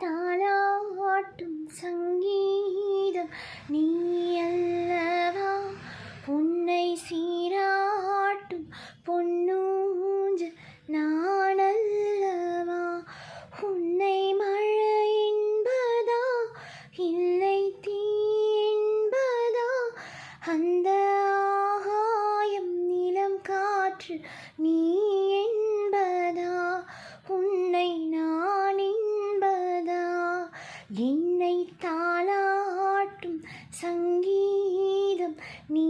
தாளாட்டும் சங்கீதம் நீ அல்லவா, உன்னை சீராட்டும் பொன்னூஞ்சல் நான் அல்லவா, உன்னை மழை என்பதா இல்லை தீ என்பதா, அந்த ஆகாயம் நிலம் காற்று நீ என்பதா, உன்னை நான் என்பதா, என்னை தாளாட்டும் சங்கீதம் நீ